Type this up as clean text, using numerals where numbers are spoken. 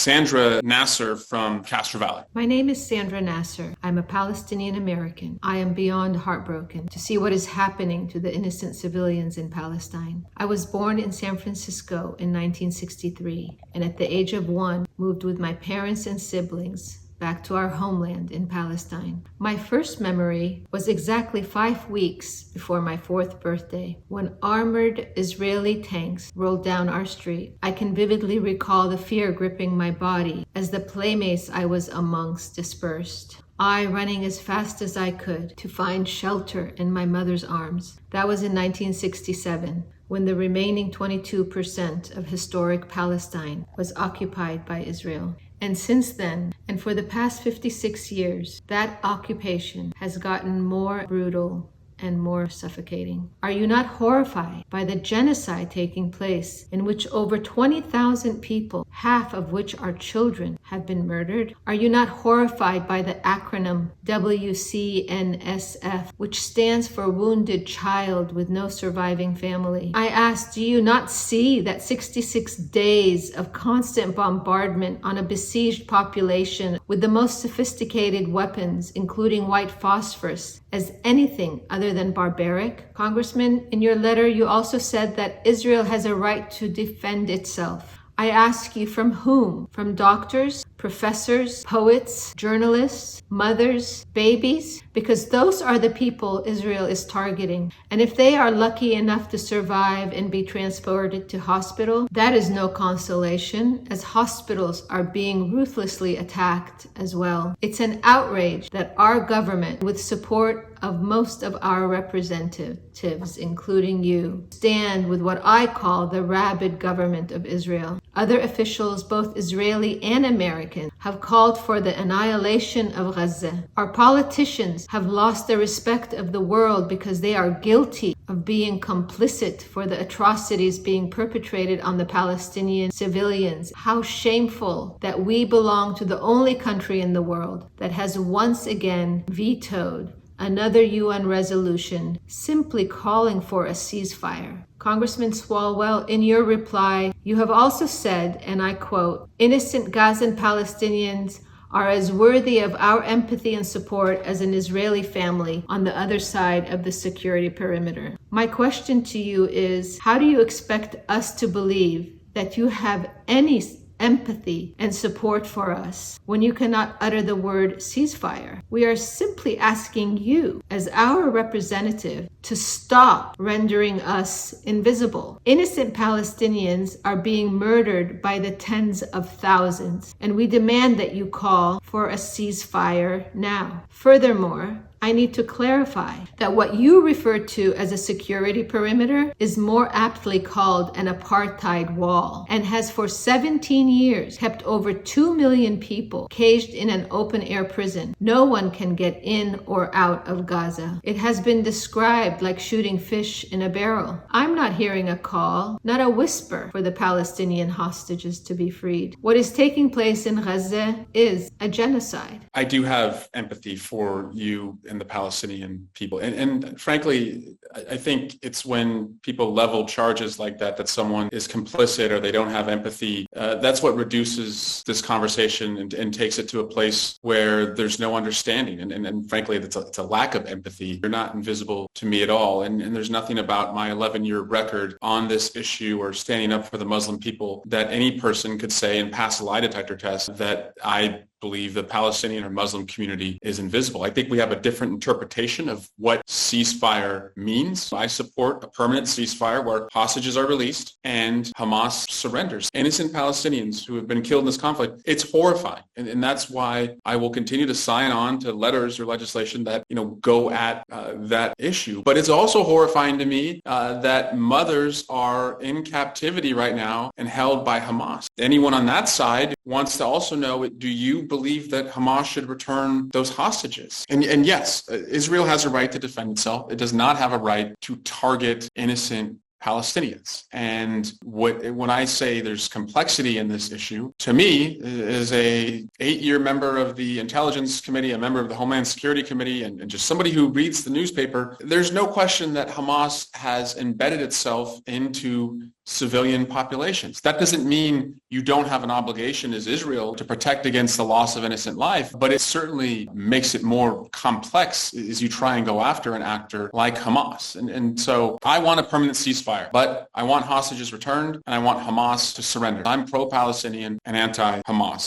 Sandra Nasser from Castro Valley. My name is Sandra Nasser. I'm a Palestinian American. I am beyond heartbroken to see what is happening to the innocent civilians in Palestine. I was born in San Francisco in 1963, and at the age of 1, moved with my parents and siblings back to our homeland in Palestine. My first memory was exactly 5 weeks before my 4th birthday, when armored Israeli tanks rolled down our street. I can vividly recall the fear gripping my body as the playmates I was amongst dispersed. I running as fast as I could to find shelter in my mother's arms. That was in 1967, when the remaining 22% of historic Palestine was occupied by Israel. And since then, and for the past 56 years, that occupation has gotten more brutal and more suffocating. Are you not horrified by the genocide taking place in which over 20,000 people, half of which are children, have been murdered? Are you not horrified by the acronym WCNSF, which stands for Wounded Child with No Surviving Family? I ask, do you not see that 66 days of constant bombardment on a besieged population with the most sophisticated weapons, including white phosphorus, as anything other than barbaric? Congressman, in your letter, you also said that Israel has a right to defend itself. I ask you, from whom? From doctors, professors, poets, journalists, mothers, babies? Because those are the people Israel is targeting. And if they are lucky enough to survive and be transported to hospital, that is no consolation, as hospitals are being ruthlessly attacked as well. It's an outrage that our government, with support of most of our representatives, including you, stand with what I call the rabid government of Israel. Other officials, both Israeli and American, have called for the annihilation of Gaza. Our politicians have lost the respect of the world because they are guilty of being complicit for the atrocities being perpetrated on the Palestinian civilians. How shameful that we belong to the only country in the world that has once again vetoed another UN resolution simply calling for a ceasefire. Congressman Swalwell, in your reply, you have also said, and I quote, "Innocent Gazan Palestinians are as worthy of our empathy and support as an Israeli family on the other side of the security perimeter." My question to you is, how do you expect us to believe that you have any empathy and support for us when you cannot utter the word ceasefire? We are simply asking you, as our representative, to stop rendering us invisible. Innocent Palestinians are being murdered by the tens of thousands, and we demand that you call for a ceasefire now. Furthermore, I need to clarify that what you refer to as a security perimeter is more aptly called an apartheid wall, and has for 17 years kept over 2 million people caged in an open-air prison. No one can get in or out of Gaza. It has been described like shooting fish in a barrel. I'm not hearing a call, not a whisper, for the Palestinian hostages to be freed. What is taking place in Gaza is a genocide. I do have empathy for you and the Palestinian people. And frankly, I think it's when people level charges like that someone is complicit or they don't have empathy. That's what reduces this conversation and takes it to a place where there's no understanding. And frankly, it's a lack of empathy. You're not invisible to me at all. And there's nothing about my 11-year record on this issue or standing up for the Muslim people that any person could say and pass a lie detector test that I believe the Palestinian or Muslim community is invisible. I think we have a different interpretation of what ceasefire means. I support a permanent ceasefire where hostages are released and Hamas surrenders. Innocent Palestinians who have been killed in this conflict, it's horrifying. And that's why I will continue to sign on to letters or legislation that, go at that issue. But it's also horrifying to me that mothers are in captivity right now and held by Hamas. Anyone on that side wants to also know, do you believe that Hamas should return those hostages? And yes, Israel has a right to defend itself. It does not have a right to target innocent Palestinians. And when I say there's complexity in this issue, to me, as a 8-year member of the Intelligence Committee, a member of the Homeland Security Committee, and just somebody who reads the newspaper, there's no question that Hamas has embedded itself into civilian populations. That doesn't mean you don't have an obligation as Israel to protect against the loss of innocent life, but it certainly makes it more complex as you try and go after an actor like Hamas. And so I want a permanent ceasefire, but I want hostages returned and I want Hamas to surrender. I'm pro-Palestinian and anti-Hamas.